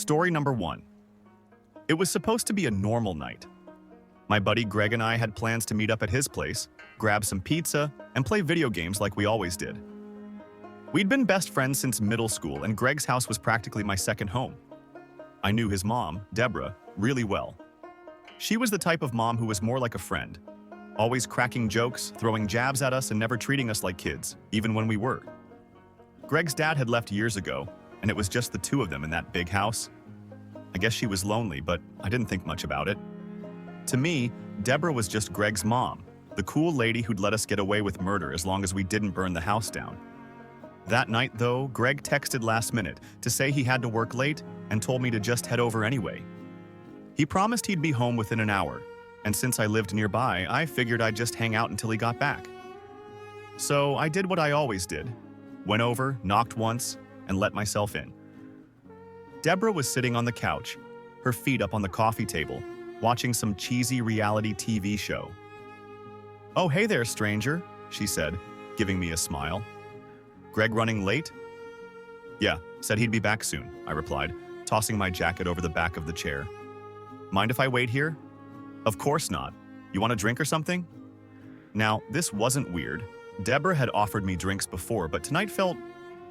Story number 1. It was supposed to be a normal night. My buddy Greg and I had plans to meet up at his place, grab some pizza, and play video games like we always did. We'd been best friends since middle school, and Greg's house was practically my second home. I knew his mom, Deborah, really well. She was the type of mom who was more like a friend, always cracking jokes, throwing jabs at us, and never treating us like kids, even when we were. Greg's dad had left years ago, and it was just the two of them in that big house. I guess she was lonely, but I didn't think much about it. To me, Deborah was just Greg's mom, the cool lady who'd let us get away with murder as long as we didn't burn the house down. That night, though, Greg texted last minute to say he had to work late and told me to just head over anyway. He promised he'd be home within an hour, and since I lived nearby, I figured I'd just hang out until he got back. So I did what I always did. Went over, knocked once, and let myself in. Deborah was sitting on the couch, her feet up on the coffee table, watching some cheesy reality TV show. "Oh, hey there, stranger," she said, giving me a smile. "Greg running late?" "Yeah, said he'd be back soon," I replied, tossing my jacket over the back of the chair. "Mind if I wait here?" "Of course not. You want a drink or something?" Now, this wasn't weird. Deborah had offered me drinks before, but tonight felt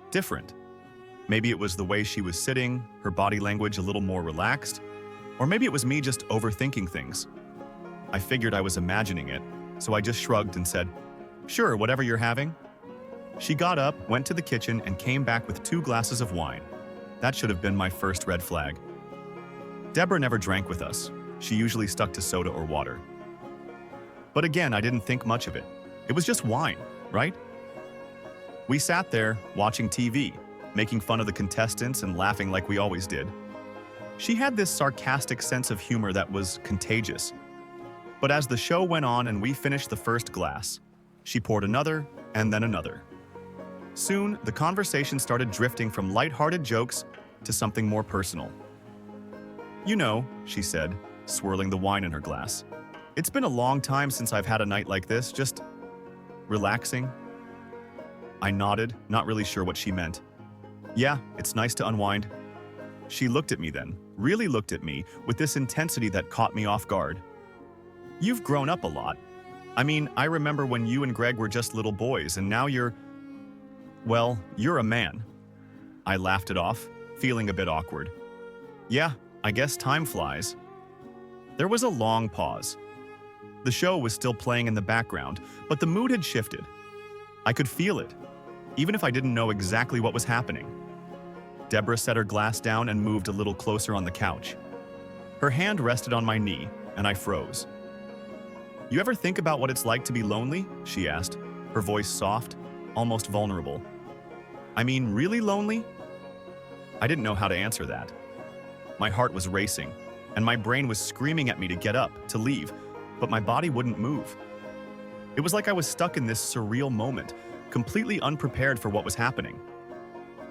different. Maybe it was the way she was sitting, her body language a little more relaxed, or maybe it was me just overthinking things. I figured I was imagining it, so I just shrugged and said, "Sure, whatever you're having." She got up, went to the kitchen, and came back with 2 glasses of wine. That should have been my first red flag. Deborah never drank with us. She usually stuck to soda or water. But again, I didn't think much of it. It was just wine, right? We sat there, watching TV, making fun of the contestants and laughing like we always did. She had this sarcastic sense of humor that was contagious. But as the show went on and we finished the first glass, she poured another and then another. Soon, the conversation started drifting from lighthearted jokes to something more personal. "You know," she said, swirling the wine in her glass, "it's been a long time since I've had a night like this, just relaxing." I nodded, not really sure what she meant. "Yeah, it's nice to unwind." She looked at me then, really looked at me, with this intensity that caught me off guard. "You've grown up a lot. I mean, I remember when you and Greg were just little boys, and now you're a man." I laughed it off, feeling a bit awkward. "Yeah, I guess time flies." There was a long pause. The show was still playing in the background, but the mood had shifted. I could feel it, even if I didn't know exactly what was happening. Deborah set her glass down and moved a little closer on the couch. Her hand rested on my knee, and I froze. "You ever think about what it's like to be lonely?" she asked, her voice soft, almost vulnerable. "I mean, really lonely?" I didn't know how to answer that. My heart was racing, and my brain was screaming at me to get up, to leave, but my body wouldn't move. It was like I was stuck in this surreal moment, completely unprepared for what was happening.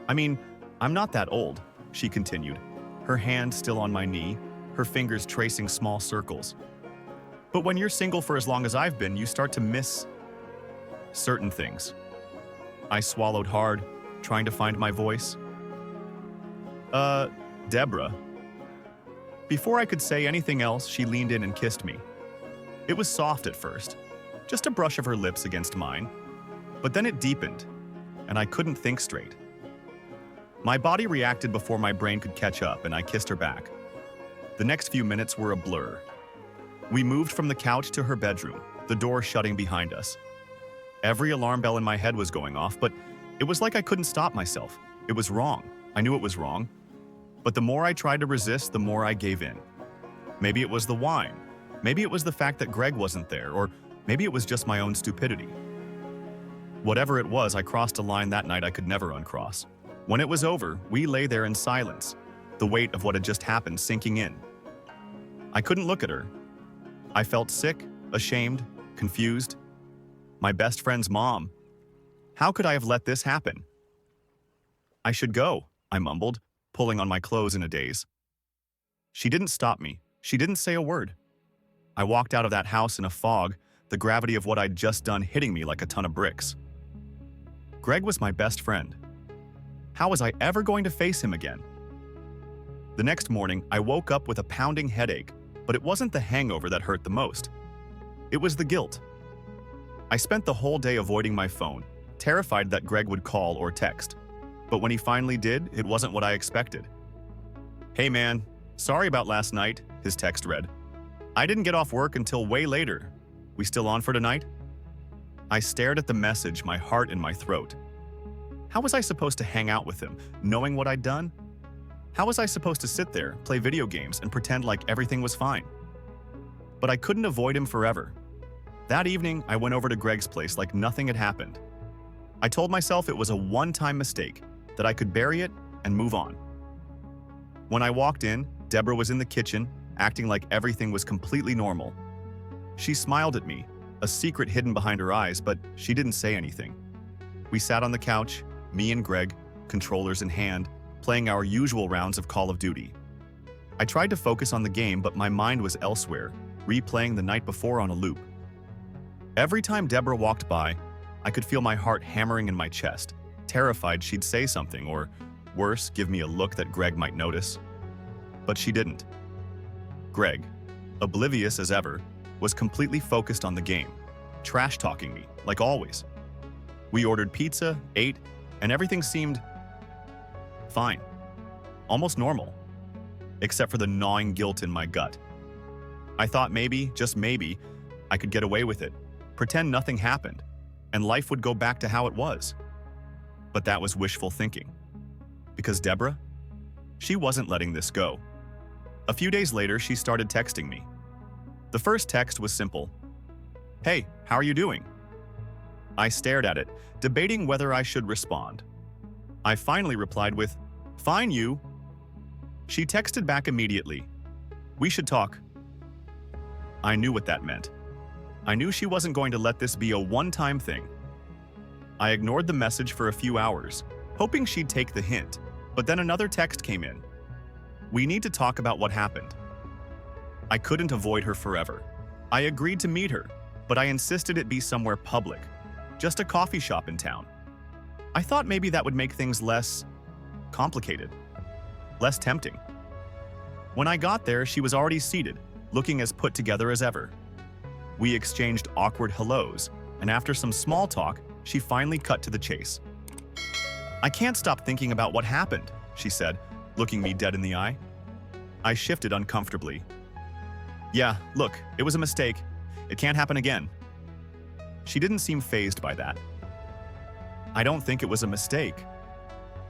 "I mean, I'm not that old," she continued, her hand still on my knee, her fingers tracing small circles. "But when you're single for as long as I've been, you start to miss certain things." I swallowed hard, trying to find my voice. Deborah." Before I could say anything else, she leaned in and kissed me. It was soft at first, just a brush of her lips against mine, but then it deepened, and I couldn't think straight. My body reacted before my brain could catch up, and I kissed her back. The next few minutes were a blur. We moved from the couch to her bedroom, the door shutting behind us. Every alarm bell in my head was going off, but it was like I couldn't stop myself. It was wrong. I knew it was wrong. But the more I tried to resist, the more I gave in. Maybe it was the wine. Maybe it was the fact that Greg wasn't there, or maybe it was just my own stupidity. Whatever it was, I crossed a line that night I could never uncross. When it was over, we lay there in silence, the weight of what had just happened sinking in. I couldn't look at her. I felt sick, ashamed, confused. My best friend's mom. How could I have let this happen? "I should go," I mumbled, pulling on my clothes in a daze. She didn't stop me. She didn't say a word. I walked out of that house in a fog, the gravity of what I'd just done hitting me like a ton of bricks. Greg was my best friend. How was I ever going to face him again? The next morning, I woke up with a pounding headache, but it wasn't the hangover that hurt the most. It was the guilt. I spent the whole day avoiding my phone, terrified that Greg would call or text. But when he finally did, it wasn't what I expected. "Hey man, sorry about last night," his text read. "I didn't get off work until way later. We still on for tonight?" I stared at the message, my heart in my throat. How was I supposed to hang out with him, knowing what I'd done? How was I supposed to sit there, play video games, and pretend like everything was fine? But I couldn't avoid him forever. That evening, I went over to Greg's place like nothing had happened. I told myself it was a one-time mistake, that I could bury it and move on. When I walked in, Deborah was in the kitchen, acting like everything was completely normal. She smiled at me, a secret hidden behind her eyes, but she didn't say anything. We sat on the couch, me and Greg, controllers in hand, playing our usual rounds of Call of Duty. I tried to focus on the game, but my mind was elsewhere, replaying the night before on a loop. Every time Deborah walked by, I could feel my heart hammering in my chest, terrified she'd say something, or worse, give me a look that Greg might notice. But she didn't. Greg, oblivious as ever, was completely focused on the game, trash-talking me, like always. We ordered pizza, ate, and everything seemed fine, almost normal, except for the gnawing guilt in my gut. I thought maybe, just maybe, I could get away with it, pretend nothing happened, and life would go back to how it was. But that was wishful thinking. Because Deborah? She wasn't letting this go. A few days later, she started texting me. The first text was simple. "Hey, how are you doing?" I stared at it, debating whether I should respond. I finally replied with, "Fine, you." She texted back immediately. "We should talk." I knew what that meant. I knew she wasn't going to let this be a one-time thing. I ignored the message for a few hours, hoping she'd take the hint, but then another text came in. "We need to talk about what happened." I couldn't avoid her forever. I agreed to meet her, but I insisted it be somewhere public, just a coffee shop in town. I thought maybe that would make things less complicated, less tempting. When I got there, she was already seated, looking as put together as ever. We exchanged awkward hellos, and after some small talk, she finally cut to the chase. "I can't stop thinking about what happened," she said, looking me dead in the eye. I shifted uncomfortably. "Yeah, look, it was a mistake. It can't happen again." She didn't seem fazed by that. "I don't think it was a mistake."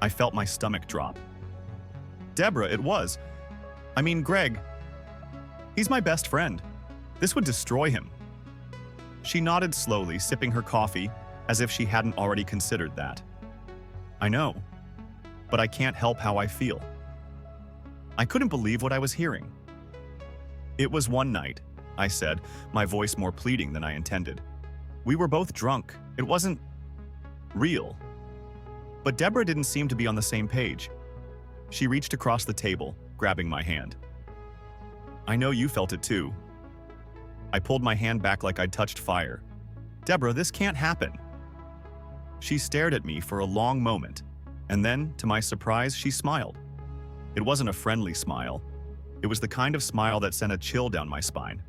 I felt my stomach drop. "Deborah, it was. I mean, Greg. He's my best friend. This would destroy him." She nodded slowly, sipping her coffee, as if she hadn't already considered that. "I know, but I can't help how I feel." I couldn't believe what I was hearing. "It was one night," I said, my voice more pleading than I intended. "We were both drunk. It wasn't real." But Deborah didn't seem to be on the same page. She reached across the table, grabbing my hand. "I know you felt it too." I pulled my hand back like I'd touched fire. "Deborah, this can't happen." She stared at me for a long moment, and then, to my surprise, she smiled. It wasn't a friendly smile. It was the kind of smile that sent a chill down my spine.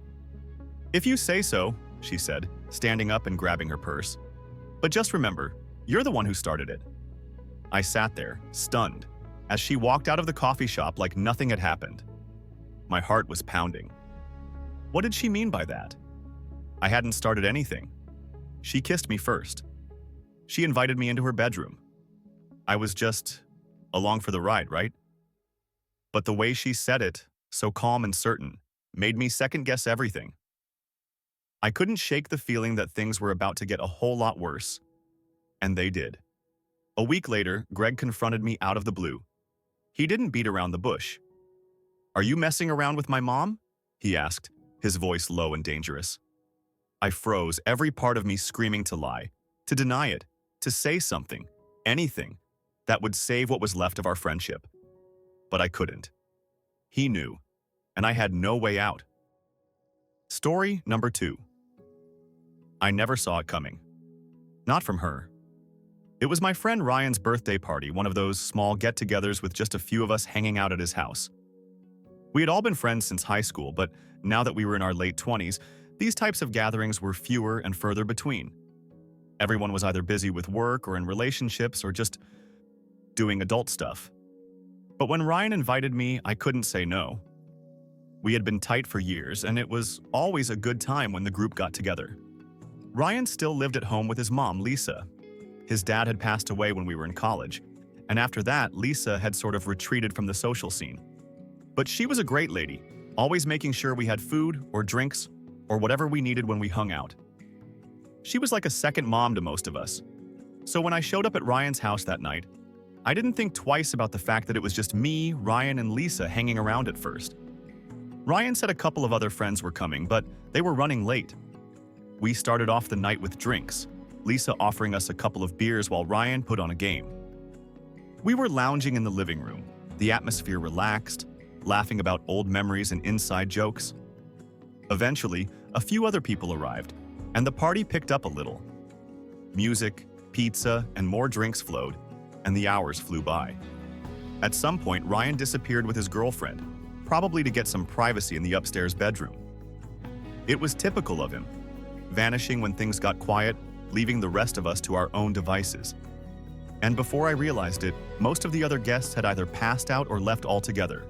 "If you say so," she said, standing up and grabbing her purse. "But just remember, you're the one who started it." I sat there, stunned, as she walked out of the coffee shop like nothing had happened. My heart was pounding. What did she mean by that? I hadn't started anything. She kissed me first. She invited me into her bedroom. I was just along for the ride, right? But the way she said it, so calm and certain, made me second-guess everything. I couldn't shake the feeling that things were about to get a whole lot worse. And they did. A week later, Greg confronted me out of the blue. He didn't beat around the bush. "Are you messing around with my mom?" he asked, his voice low and dangerous. I froze, every part of me screaming to lie, to deny it, to say something, anything, that would save what was left of our friendship. But I couldn't. He knew, and I had no way out. Story number 2. I never saw it coming. Not from her. It was my friend Ryan's birthday party, one of those small get-togethers with just a few of us hanging out at his house. We had all been friends since high school, but now that we were in our late 20s, these types of gatherings were fewer and further between. Everyone was either busy with work or in relationships or just doing adult stuff. But when Ryan invited me, I couldn't say no. We had been tight for years, and it was always a good time when the group got together. Ryan still lived at home with his mom, Lisa. His dad had passed away when we were in college, and after that, Lisa had sort of retreated from the social scene. But she was a great lady, always making sure we had food or drinks or whatever we needed when we hung out. She was like a second mom to most of us. So when I showed up at Ryan's house that night, I didn't think twice about the fact that it was just me, Ryan, and Lisa hanging around at first. Ryan said a couple of other friends were coming, but they were running late. We started off the night with drinks, Lisa offering us a couple of beers while Ryan put on a game. We were lounging in the living room, the atmosphere relaxed, laughing about old memories and inside jokes. Eventually, a few other people arrived, and the party picked up a little. Music, pizza, and more drinks flowed, and the hours flew by. At some point, Ryan disappeared with his girlfriend, probably to get some privacy in the upstairs bedroom. It was typical of him, vanishing when things got quiet, leaving the rest of us to our own devices. And before I realized it, most of the other guests had either passed out or left altogether.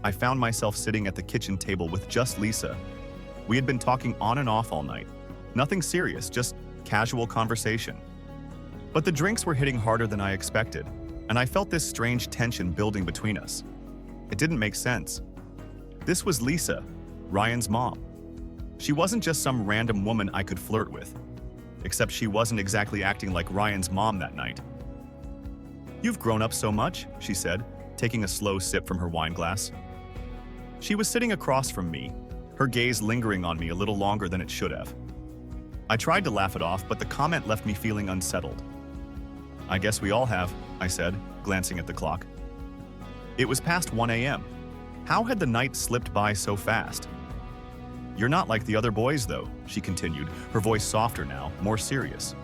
I found myself sitting at the kitchen table with just Lisa. We had been talking on and off all night. Nothing serious, just casual conversation. But the drinks were hitting harder than I expected, and I felt this strange tension building between us. It didn't make sense. This was Lisa, Ryan's mom. She wasn't just some random woman I could flirt with, except she wasn't exactly acting like Ryan's mom that night. "You've grown up so much," she said, taking a slow sip from her wine glass. She was sitting across from me, her gaze lingering on me a little longer than it should have. I tried to laugh it off, but the comment left me feeling unsettled. "I guess we all have," I said, glancing at the clock. It was past 1 a.m. How had the night slipped by so fast? "You're not like the other boys, though," she continued, her voice softer now, more serious.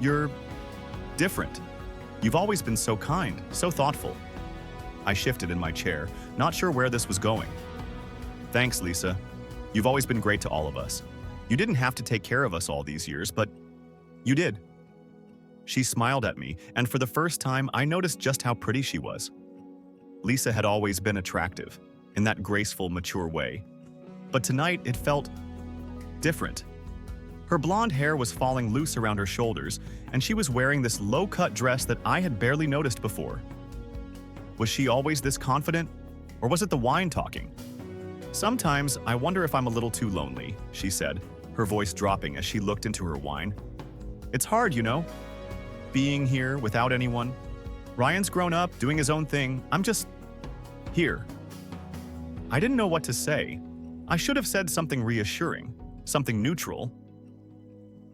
"You're different. You've always been so kind, so thoughtful." I shifted in my chair, not sure where this was going. "Thanks, Lisa. You've always been great to all of us. You didn't have to take care of us all these years, but you did." She smiled at me, and for the first time, I noticed just how pretty she was. Lisa had always been attractive, in that graceful, mature way. But tonight, it felt different. Her blonde hair was falling loose around her shoulders, and she was wearing this low-cut dress that I had barely noticed before. Was she always this confident, or was it the wine talking? "Sometimes I wonder if I'm a little too lonely," she said, her voice dropping as she looked into her wine. "It's hard, you know, being here without anyone. Ryan's grown up, doing his own thing. I'm just here." I didn't know what to say. I should have said something reassuring, something neutral.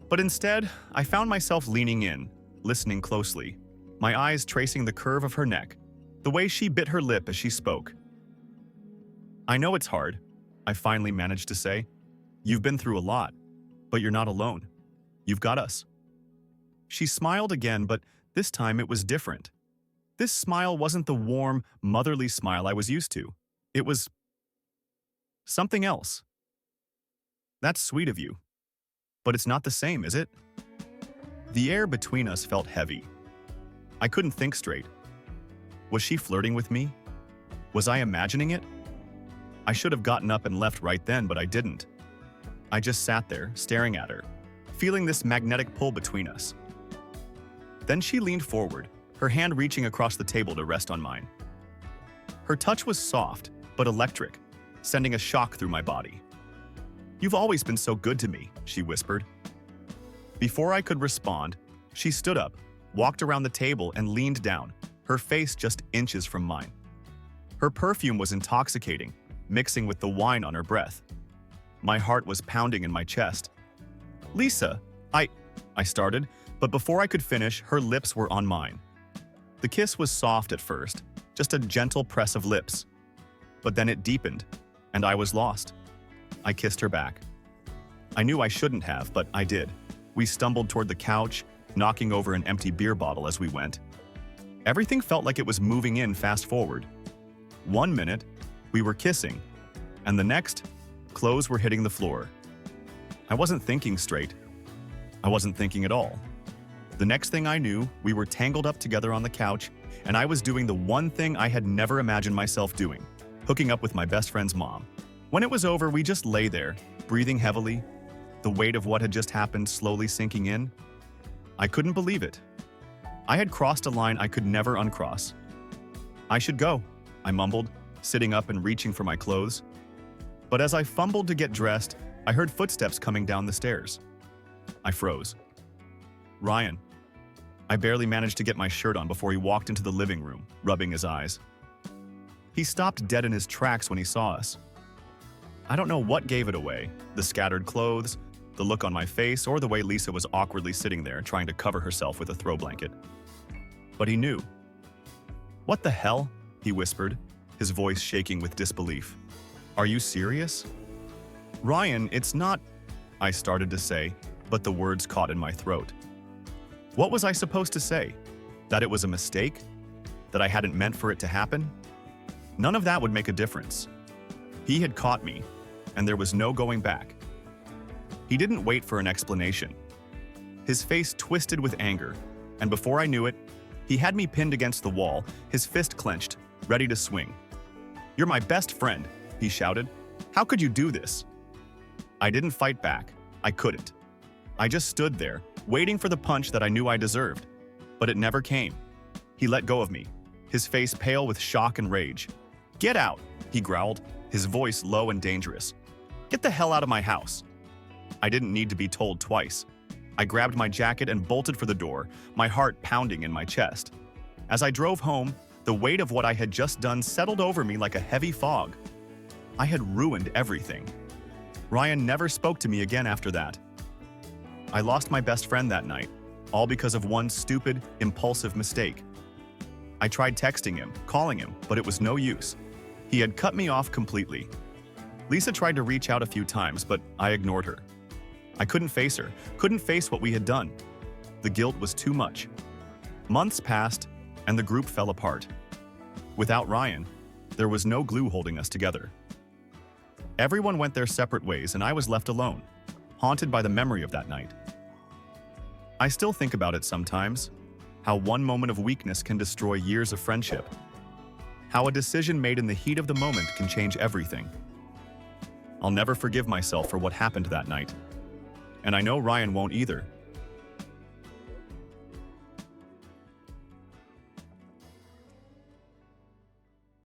But instead, I found myself leaning in, listening closely, my eyes tracing the curve of her neck, the way she bit her lip as she spoke. "I know it's hard," I finally managed to say. "You've been through a lot, but you're not alone. You've got us." She smiled again, but this time it was different. This smile wasn't the warm, motherly smile I was used to. It was something else. "That's sweet of you. But it's not the same, is it?" The air between us felt heavy. I couldn't think straight. Was she flirting with me? Was I imagining it? I should have gotten up and left right then, but I didn't. I just sat there, staring at her, feeling this magnetic pull between us. Then she leaned forward, her hand reaching across the table to rest on mine. Her touch was soft, but electric, sending a shock through my body. "You've always been so good to me," she whispered. Before I could respond, she stood up, walked around the table, and leaned down, her face just inches from mine. Her perfume was intoxicating, mixing with the wine on her breath. My heart was pounding in my chest. "Lisa, I started, but before I could finish, her lips were on mine. The kiss was soft at first, just a gentle press of lips. But then it deepened, and I was lost. I kissed her back. I knew I shouldn't have, but I did. We stumbled toward the couch, knocking over an empty beer bottle as we went. Everything felt like it was moving in fast forward. 1 minute, We were kissing, and the next, clothes were hitting the floor. I wasn't thinking straight. I wasn't thinking at all. The next thing I knew, we were tangled up together on the couch, and I was doing the one thing I had never imagined myself doing, hooking up with my best friend's mom. When it was over, we just lay there, breathing heavily, the weight of what had just happened slowly sinking in. I couldn't believe it. I had crossed a line I could never uncross. I should go, I mumbled, sitting up and reaching for my clothes. But as I fumbled to get dressed, I heard footsteps coming down the stairs. I froze. Ryan. I barely managed to get my shirt on before he walked into the living room, rubbing his eyes. He stopped dead in his tracks when he saw us. I don't know what gave it away, the scattered clothes, the look on my face, or the way Lisa was awkwardly sitting there trying to cover herself with a throw blanket. But he knew. "What the hell?" he whispered, his voice shaking with disbelief. "Are you serious?" "Ryan, it's not," I started to say, but the words caught in my throat. What was I supposed to say? That it was a mistake? That I hadn't meant for it to happen? None of that would make a difference. He had caught me, and there was no going back. He didn't wait for an explanation. His face twisted with anger, and before I knew it, he had me pinned against the wall, his fist clenched, ready to swing. "You're my best friend," he shouted. "How could you do this?" I didn't fight back. I couldn't. I just stood there, waiting for the punch that I knew I deserved. But it never came. He let go of me, his face pale with shock and rage. "Get out," he growled, his voice low and dangerous. "Get the hell out of my house." I didn't need to be told twice. I grabbed my jacket and bolted for the door, my heart pounding in my chest. As I drove home, the weight of what I had just done settled over me like a heavy fog. I had ruined everything. Ryan never spoke to me again after that. I lost my best friend that night, all because of one stupid, impulsive mistake. I tried texting him, calling him, but it was no use. He had cut me off completely. Lisa tried to reach out a few times, but I ignored her. I couldn't face her, couldn't face what we had done. The guilt was too much. Months passed, and the group fell apart. Without Ryan, there was no glue holding us together. Everyone went their separate ways, and I was left alone, haunted by the memory of that night. I still think about it sometimes, how one moment of weakness can destroy years of friendship. How a decision made in the heat of the moment can change everything. I'll never forgive myself for what happened that night. And I know Ryan won't either.